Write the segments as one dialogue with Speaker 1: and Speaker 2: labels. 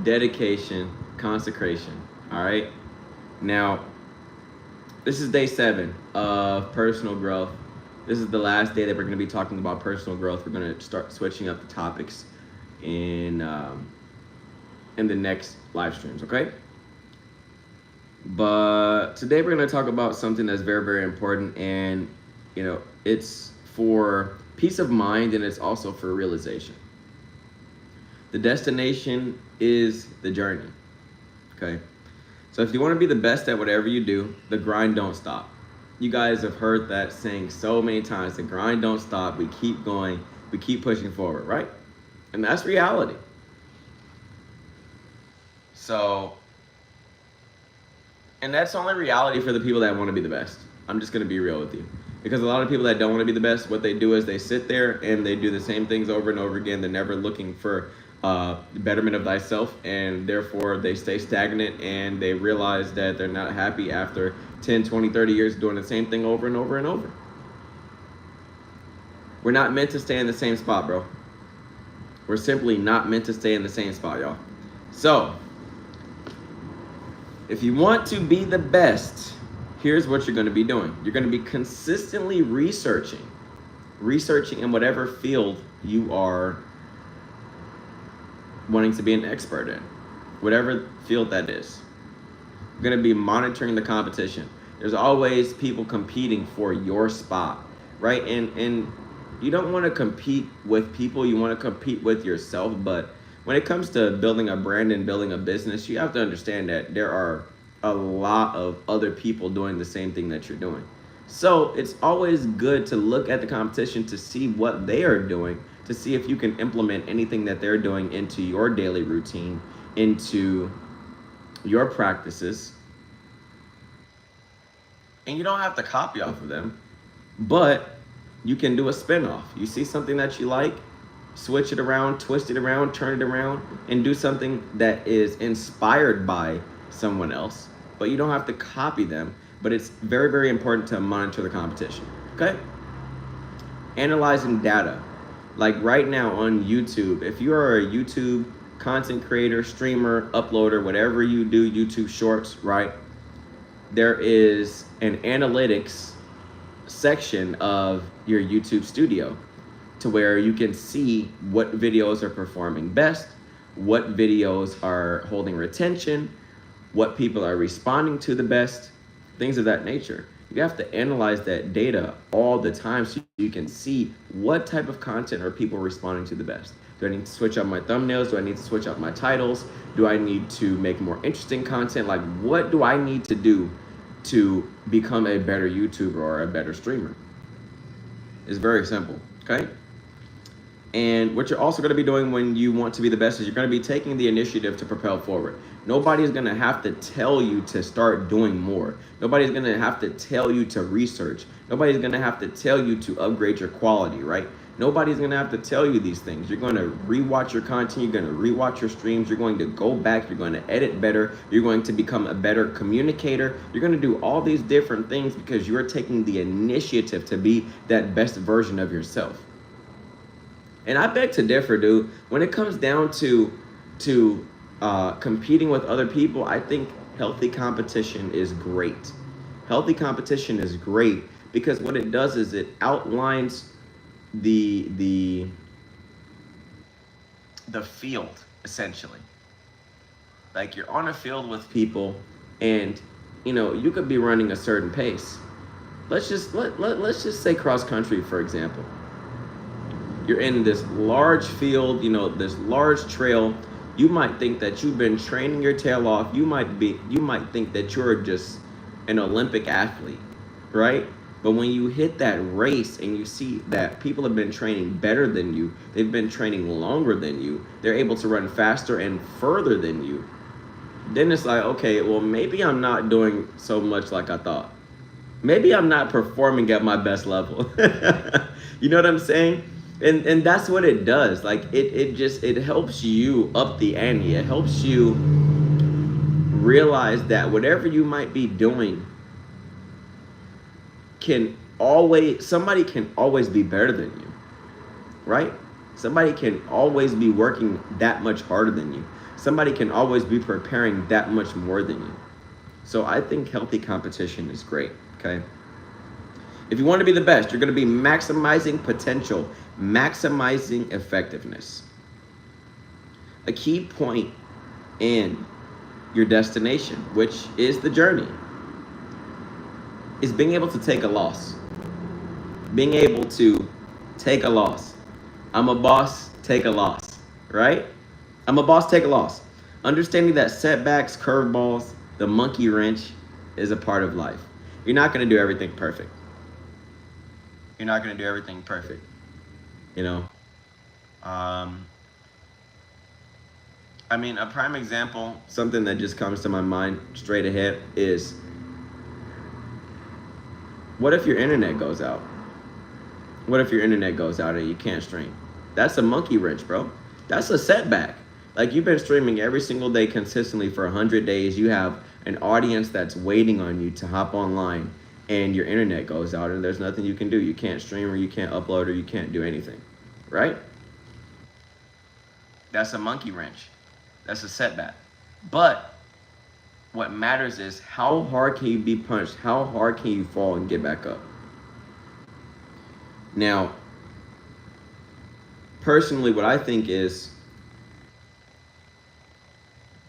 Speaker 1: dedication, consecration. All right. Now, this is day 7 of personal growth. This is the last day that we're going to be talking about personal growth. We're going to start switching up the topics in in the next live streams. Okay. But today we're going to talk about something that's very, very important, and it's for peace of mind, and it's also for realization. The destination is the journey. Okay. So if you want to be the best at whatever you do, the grind don't stop. You guys have heard that saying so many times. The grind don't stop. We keep going. We keep pushing forward, right? And that's reality. So, and that's only reality for the people that want to be the best. I'm just going to be real with you. Because a lot of people that don't want to be the best, what they do is they sit there and they do the same things over and over again. They're never looking for betterment of thyself, and therefore they stay stagnant, and they realize that they're not happy after 10, 20, 30 years doing the same thing over and over and over. We're not meant to stay in the same spot, bro. We're simply not meant to stay in the same spot, y'all. So, if you want to be the best, here's what you're going to be doing. You're going to be consistently researching in whatever field you are wanting to be an expert in, whatever field that is. You're going to be monitoring the competition. There's always people competing for your spot, right? And you don't want to compete with people. You want to compete with yourself. But when it comes to building a brand and building a business, you have to understand that there are a lot of other people doing the same thing that you're doing. So it's always good to look at the competition to see what they are doing, to see if you can implement anything that they're doing into your daily routine, into your practices. And you don't have to copy off of them, but you can do a spin-off. You see something that you like, switch it around, twist it around, turn it around, and do something that is inspired by someone else. But you don't have to copy them. But it's very, very important to monitor the competition. Okay? Analyzing data. Like right now on YouTube, if you are a YouTube content creator, streamer, uploader, whatever you do, YouTube shorts, right? There is an analytics section of your YouTube studio to where you can see what videos are performing best, what videos are holding retention, what people are responding to the best, things of that nature. You have to analyze that data all the time so you can see what type of content are people responding to the best. Do I need to switch up my thumbnails? Do I need to switch up my titles? Do I need to make more interesting content? Like, what do I need to do to become a better YouTuber or a better streamer? It's very simple, okay? And what you're also going to be doing when you want to be the best is you're going to be taking the initiative to propel forward. Nobody's going to have to tell you to start doing more. Nobody's going to have to tell you to research. Nobody's going to have to tell you to upgrade your quality, right? Nobody's going to have to tell you these things. You're going to rewatch your content. You're going to rewatch your streams. You're going to go back. You're going to edit better. You're going to become a better communicator. You're going to do all these different things because you're taking the initiative to be that best version of yourself. And I beg to differ, dude. When it comes down to competing with other people, I think healthy competition is great. Healthy competition is great because what it does is it outlines the field, essentially. Like, you're on a field with people, and you could be running a certain pace. Let's just say cross country, for example. You're in this large field, this large trail. You might think that you've been training your tail off. You might think that you're just an Olympic athlete, right? But when you hit that race and you see that people have been training better than you, they've been training longer than you, they're able to run faster and further than you, then it's like, okay, well, maybe I'm not doing so much like I thought. Maybe I'm not performing at my best level. You know what I'm saying? And that's what it does. Like, it helps you up the ante. It helps you realize that whatever you might be doing somebody can always be better than you, right? Somebody can always be working that much harder than you. Somebody can always be preparing that much more than you. So I think healthy competition is great, okay? If you want to be the best, you're going to be maximizing potential, maximizing effectiveness. A key point in your destination, which is the journey, is being able to take a loss. Being able to take a loss. I'm a boss, take a loss, right? I'm a boss, take a loss. Understanding that setbacks, curveballs, the monkey wrench is a part of life. You're not going to do everything perfect. You're not going to do everything perfect. You know? I mean, a prime example, something that just comes to my mind straight ahead is, what if your internet goes out? What if your internet goes out and you can't stream? That's a monkey wrench, bro. That's a setback. Like, you've been streaming every single day consistently for 100 days. You have an audience that's waiting on you to hop online, and your internet goes out and there's nothing you can do. You can't stream, or you can't upload, or you can't do anything, right? That's a monkey wrench. That's a setback. But what matters is, how hard can you be punched? How hard can you fall and get back up? Now, personally, what I think is,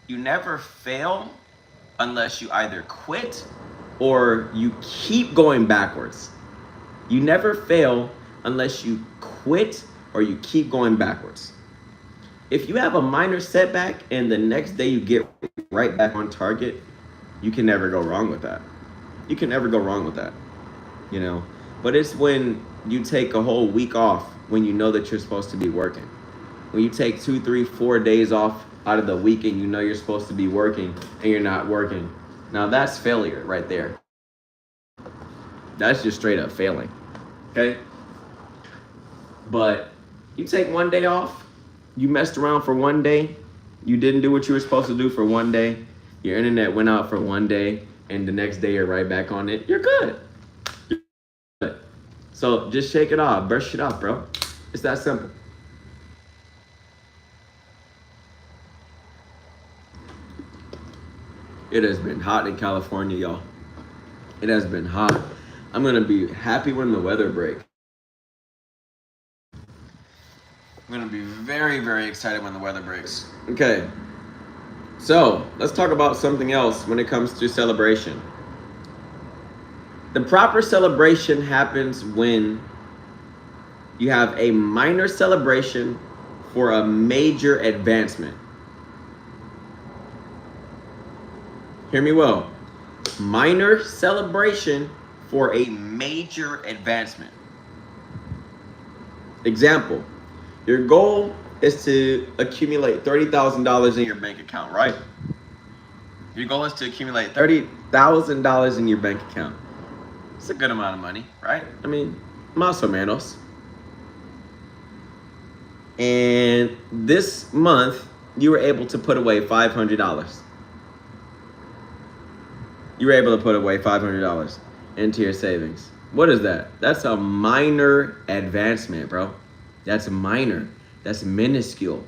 Speaker 1: you never fail unless you either quit or you keep going backwards. You never fail unless you quit or you keep going backwards. If you have a minor setback and the next day you get right back on target, you can never go wrong with that. You can never go wrong with that, you know? But it's when you take a whole week off when you know that you're supposed to be working. When you take 2, 3, 4 days off out of the week and you know you're supposed to be working and you're not working. Now that's failure right there. That's just straight up failing, okay? But you take one day off, you messed around for one day, you didn't do what you were supposed to do for one day, your internet went out for one day, and the next day you're right back on it, you're good. You're good. So just shake it off, brush it off, bro. It's that simple. It has been hot in California, y'all. It has been hot. I'm gonna be happy when the weather breaks. I'm gonna be very, very excited when the weather breaks. Okay, so let's talk about something else when it comes to celebration. The proper celebration happens when you have a minor celebration for a major advancement. Hear me well. Minor celebration for a major advancement. Example, your goal is to accumulate $30,000 in your bank account, right? Your goal is to accumulate $30,000 in your bank account. It's a good amount of money, right? I mean, más o menos. And this month, you were able to put away $500. You were able to put away $500 into your savings. What is that? That's a minor advancement, bro. That's minor. That's minuscule.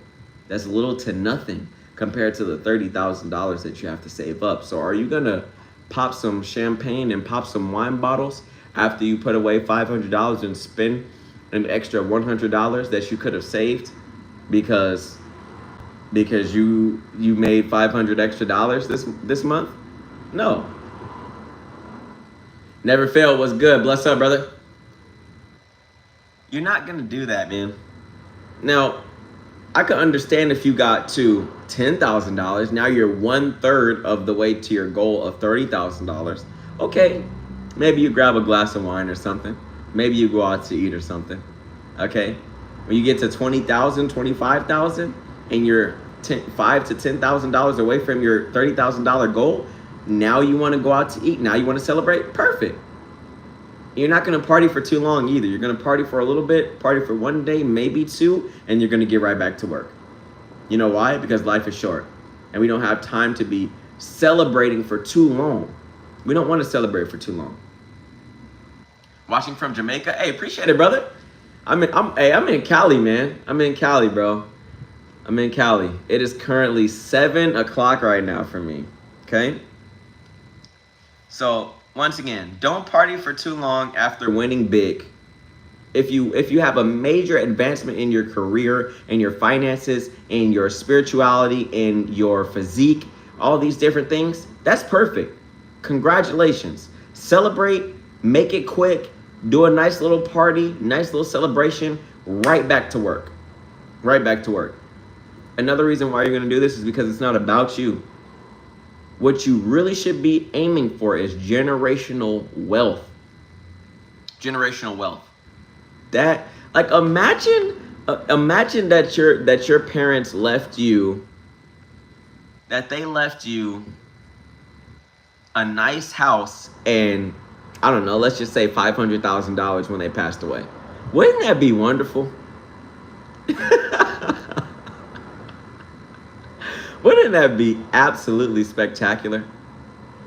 Speaker 1: That's little to nothing compared to the $30,000 that you have to save up. So are you gonna pop some champagne and pop some wine bottles after you put away $500 and spend an extra $100 that you could have saved because you made $500 extra this month? No. Never fail. What's good? Bless up, brother. You're not gonna do that, man. Now, I could understand if you got to $10,000. Now you're 1/3 of the way to your goal of $30,000. Okay, maybe you grab a glass of wine or something. Maybe you go out to eat or something. Okay, when you get to 20,000, 25,000, and you're $5,000 to $10,000 away from your $30,000 goal, now you want to go out to eat. Now you want to celebrate. Perfect. You're not going to party for too long either. You're going to party for a little bit, party for one day, maybe two, and you're going to get right back to work. You know why? Because life is short, and we don't have time to be celebrating for too long. We don't want to celebrate for too long. Watching from Jamaica. Hey, appreciate it, brother. I'm in Cali, man. I'm in Cali, bro. I'm in Cali. It is currently 7 o'clock right now for me. Okay. So once again, don't party for too long after winning big. If you have a major advancement in your career, in your finances, in your spirituality, in your physique, all these different things, that's perfect. Congratulations. Celebrate, make it quick, do a nice little party, nice little celebration, right back to work. Right back to work. Another reason why you're going to do this is because it's not about you. What you really should be aiming for is generational wealth. Generational wealth. That, like, imagine that your parents left you, that they left you a nice house and, I don't know, let's just say $500,000 when they passed away. Wouldn't that be wonderful? Wouldn't that be absolutely spectacular?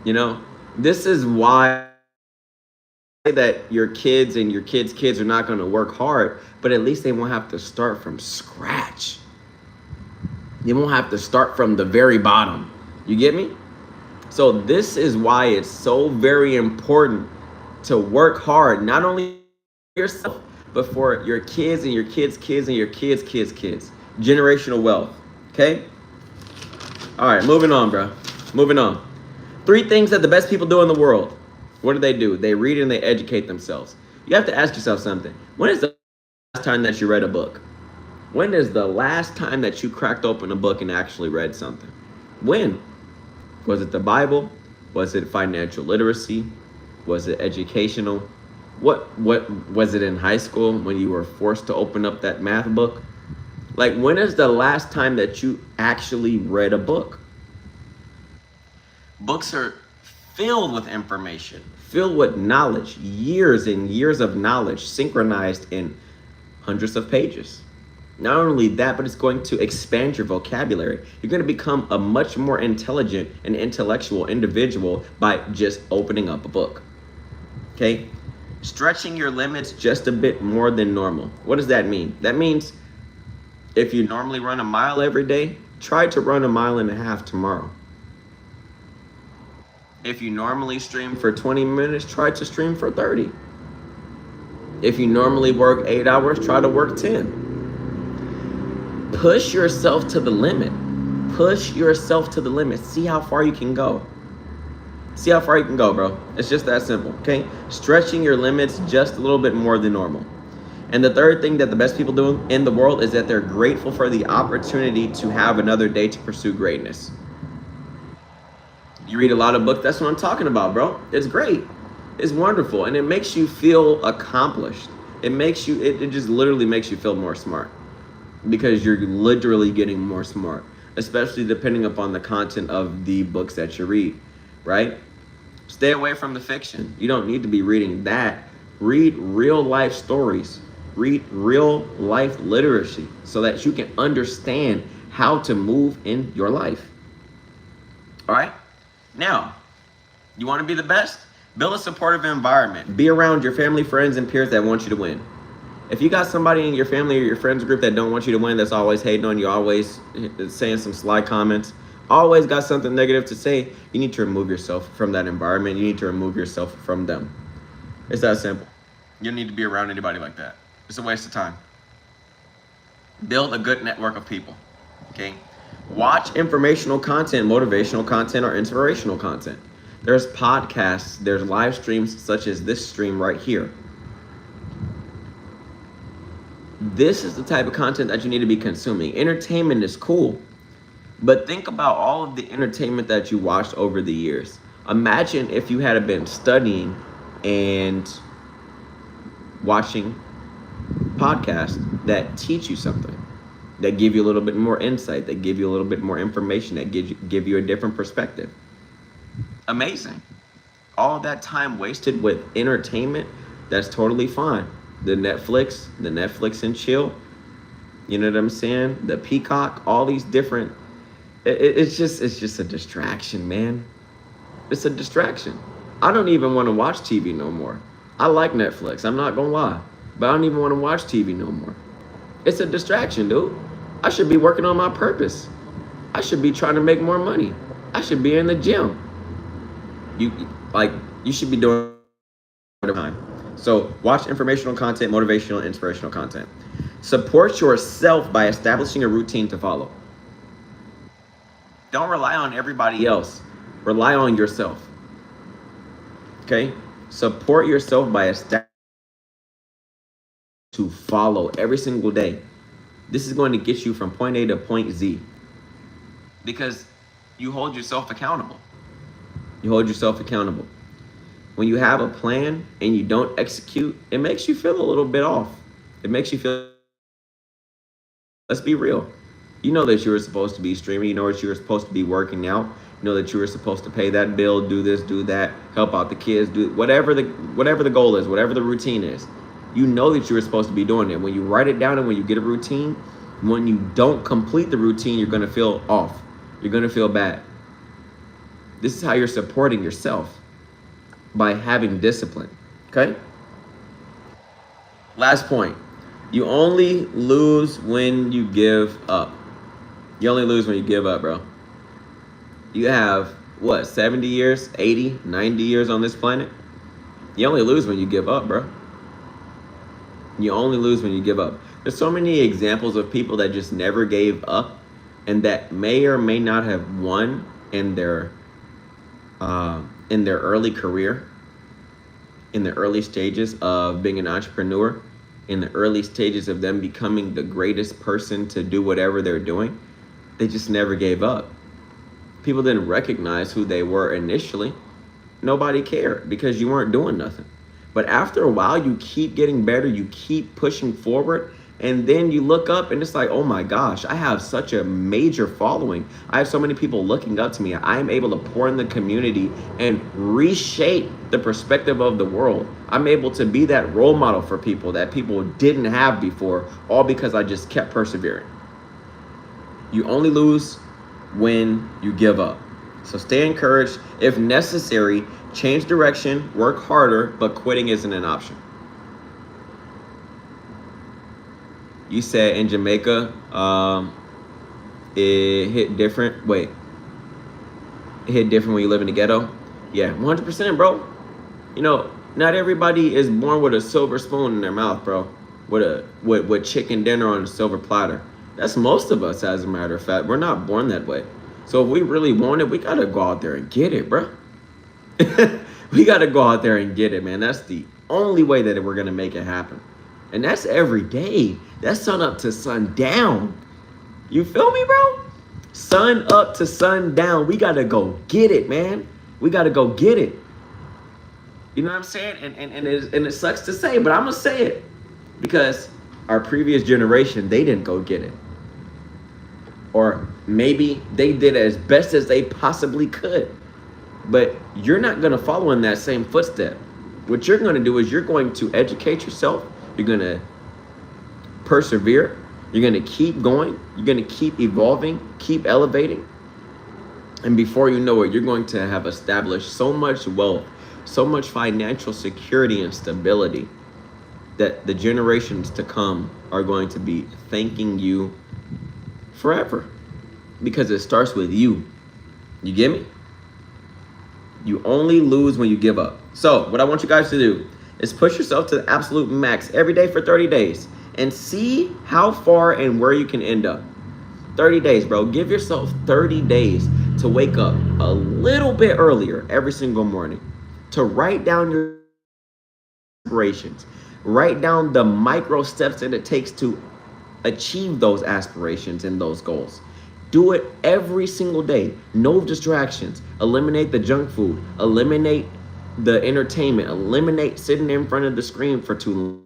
Speaker 1: You know, this is why that your kids and your kids' kids are not going to work hard, but at least they won't have to start from scratch. They won't have to start from the very bottom. You get me? So this is why it's so very important to work hard, not only for yourself, but for your kids and your kids' kids and your kids' kids' kids. Generational wealth. Okay? All right, moving on, bro. Moving on. 3 things that the best people do in the world. What do? They read and they educate themselves. You have to ask yourself something. When is the last time that you read a book? When is the last time that you cracked open a book and actually read something? When? Was it the Bible? Was it financial literacy? Was it educational? What was it in high school when you were forced to open up that math book? Like, when is the last time that you actually read a book? Books are filled with information, filled with knowledge, years and years of knowledge synchronized in hundreds of pages. Not only that, but it's going to expand your vocabulary. You're going to become a much more intelligent and intellectual individual by just opening up a book. Okay? Stretching your limits just a bit more than normal. What does that mean? That means if you normally run a mile every day, try to run a mile and a half tomorrow. If you normally stream for 20 minutes, try to stream for 30. If you normally work 8 hours, try to work 10. Push yourself to the limit. Push yourself to the limit. See how far you can go. See how far you can go, bro. It's just that simple, okay? Stretching your limits just a little bit more than normal. And the third thing that the best people do in the world is that they're grateful for the opportunity to have another day to pursue greatness. You read a lot of books, that's what I'm talking about, bro. It's great. It's wonderful. And it makes you feel accomplished. It just literally makes you feel more smart. Because you're literally getting more smart. Especially depending upon the content of the books that you read, right? Stay away from the fiction. You don't need to be reading that. Read real life stories. Read real life literacy so that you can understand how to move in your life. All right? Now, you want to be the best? Build a supportive environment. Be around your family, friends, and peers that want you to win. If you got somebody in your family or your friends group that don't want you to win, that's always hating on you, always saying some sly comments, always got something negative to say, you need to remove yourself from that environment. You need to remove yourself from them. It's that simple. You don't need to be around anybody like that. It's a waste of time. Build a good network of people, okay? Watch informational content, motivational content, or inspirational content. There's podcasts, there's live streams such as this stream right here. This is the type of content that you need to be consuming. Entertainment is cool, but think about all of the entertainment that you watched over the years. Imagine if you had been studying and watching podcasts that teach you something, that give you a little bit more insight, that give you a little bit more information, that give you a different perspective. Amazing. All that time wasted with entertainment, that's totally fine. The Netflix and chill, you know what I'm saying? The Peacock, all these different, it's just a distraction, man. It's a distraction. I don't even want to watch TV no more. I like Netflix, I'm not gonna lie. but I don't even want to watch TV no more. It's a distraction, dude. I should be working on my purpose. I should be trying to make more money. I should be in the gym. You like you should be doing time. So watch informational content, motivational, inspirational content. Support yourself by establishing a routine to follow. Don't rely on everybody else. Rely on yourself. Okay? Support yourself by establishing to follow every single day. This is going to get you from point A to point Z. Because you hold yourself accountable. You hold yourself accountable. When you have a plan and you don't execute, it makes you feel a little bit off. It makes you feel, let's be real. You know that you were supposed to be streaming. You know that you were supposed to be working out. You know that you were supposed to pay that bill, do this, do that, help out the kids, do whatever the goal is, whatever the routine is. You know that you were supposed to be doing it. When you write it down and when you get a routine, when you don't complete the routine, you're going to feel off. You're going to feel bad. This is how you're supporting yourself, by having discipline. Okay? Last point. You only lose when you give up. You only lose when you give up, bro. You have, what, 70 years, 80, 90 years on this planet? You only lose when you give up, bro. You only lose when you give up. There's so many examples of people that just never gave up and that may or may not have won in their early career, in the early stages of being an entrepreneur, in the early stages of them becoming the greatest person to do whatever they're doing. They just never gave up. People didn't recognize who they were initially. Nobody cared because you weren't doing nothing. But after a while, you keep getting better, you keep pushing forward, and then you look up and it's like, oh my gosh, I have such a major following. I have so many people looking up to me. I am able to pour in the community and reshape the perspective of the world. I'm able to be that role model for people that people didn't have before, all because I just kept persevering. You only lose when you give up. So stay encouraged. If necessary, change direction, work harder, but quitting isn't an option. You said in Jamaica, it hit different. Wait, it hit different when you live in the ghetto? Yeah, 100%, bro. You know, not everybody is born with a silver spoon in their mouth, bro. With chicken dinner on a silver platter. That's most of us, as a matter of fact. We're not born that way. So if we really want it, we gotta go out there and get it, bro. We gotta go out there and get it, man. That's the only way that we're gonna make it happen. And that's every day. That's sun up to sun down. You feel me, bro? Sun up to sun down. We gotta go get it, man. We gotta go get it. You know what I'm saying? And it sucks to say, but I'm gonna say it. Because our previous generation, they didn't go get it. Or maybe they did as best as they possibly could. But you're not going to follow in that same footstep. What you're going to do is you're going to educate yourself. You're going to persevere. You're going to keep going. You're going to keep evolving, keep elevating. And before you know it, you're going to have established so much wealth, so much financial security and stability that the generations to come are going to be thanking you forever, because it starts with you. You get me? You only lose when you give up. So what I want you guys to do is push yourself to the absolute max every day for 30 days and see how far and where you can end up. 30 days, bro. Give yourself 30 days to wake up a little bit earlier every single morning, to write down your aspirations, write down the micro steps that it takes to achieve those aspirations and those goals. Do it every single day. No distractions. Eliminate the junk food. Eliminate the entertainment. Eliminate sitting in front of the screen for too long.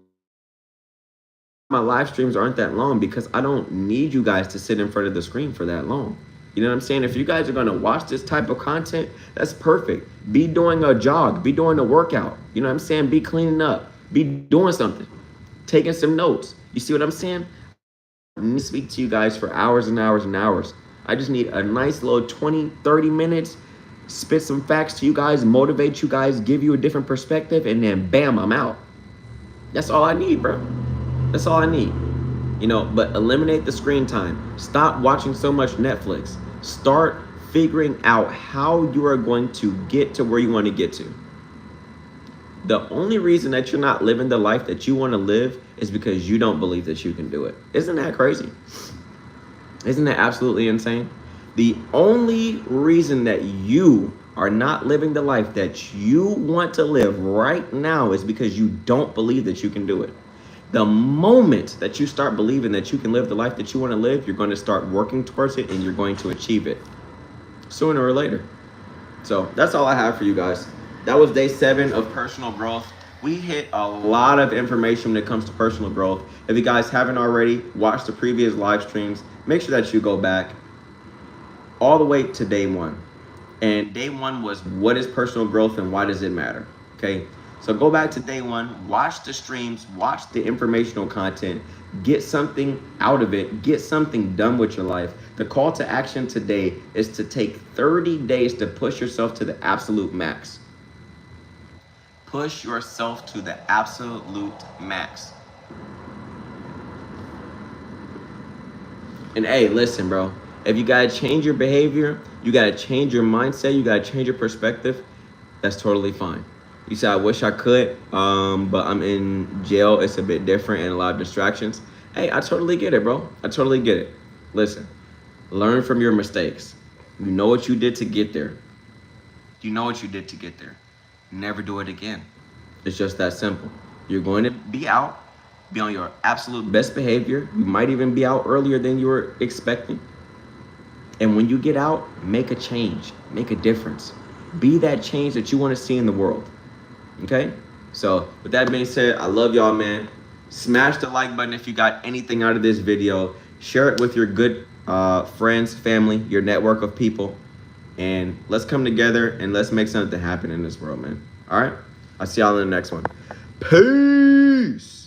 Speaker 1: My live streams aren't that long because I don't need you guys to sit in front of the screen for that long. You know what I'm saying? If you guys are going to watch this type of content, that's perfect. Be doing a jog. Be doing a workout. You know what I'm saying? Be cleaning up. Be doing something. Taking some notes. You see what I'm saying? I need to speak to you guys for hours and hours and hours. I just need a nice little 20, 30 minutes, spit some facts to you guys, motivate you guys, give you a different perspective, and then bam, I'm out. That's all I need, bro. That's all I need. You know, but eliminate the screen time. Stop watching so much Netflix. Start figuring out how you are going to get to where you want to get to. The only reason that you're not living the life that you want to live is because you don't believe that you can do it. Isn't that crazy? Isn't that absolutely insane? The only reason that you are not living the life that you want to live right now is because you don't believe that you can do it. The moment that you start believing that you can live the life that you want to live, you're going to start working towards it and you're going to achieve it sooner or later. So that's all I have for you guys. That was day 7 of personal growth. We hit a lot of information when it comes to personal growth. If you guys haven't already watched the previous live streams, make sure that you go back all the way to day 1. And day 1 was what is personal growth and why does it matter? Okay, so go back to day 1, watch the streams, watch the informational content, get something out of it, get something done with your life. The call to action today is to take 30 days to push yourself to the absolute max. Push yourself to the absolute max. And hey, listen, bro. If you gotta change your behavior, you gotta change your mindset, you gotta change your perspective, that's totally fine. You say, I wish I could, but I'm in jail. It's a bit different and a lot of distractions. Hey, I totally get it, bro. I totally get it. Listen, learn from your mistakes. You know what you did to get there. You know what you did to get there. Never do it again. It's just that simple. You're going to be out, be on your absolute best behavior. You might even be out earlier than you were expecting. And when you get out, make a change, make a difference. Be that change that you want to see in the world. Okay? So with that being said, I love y'all, man. Smash the like button if you got anything out of this video. Share it with your good friends, family, your network of people. And let's come together and let's make something happen in this world, man. All right? I'll see y'all in the next one. Peace.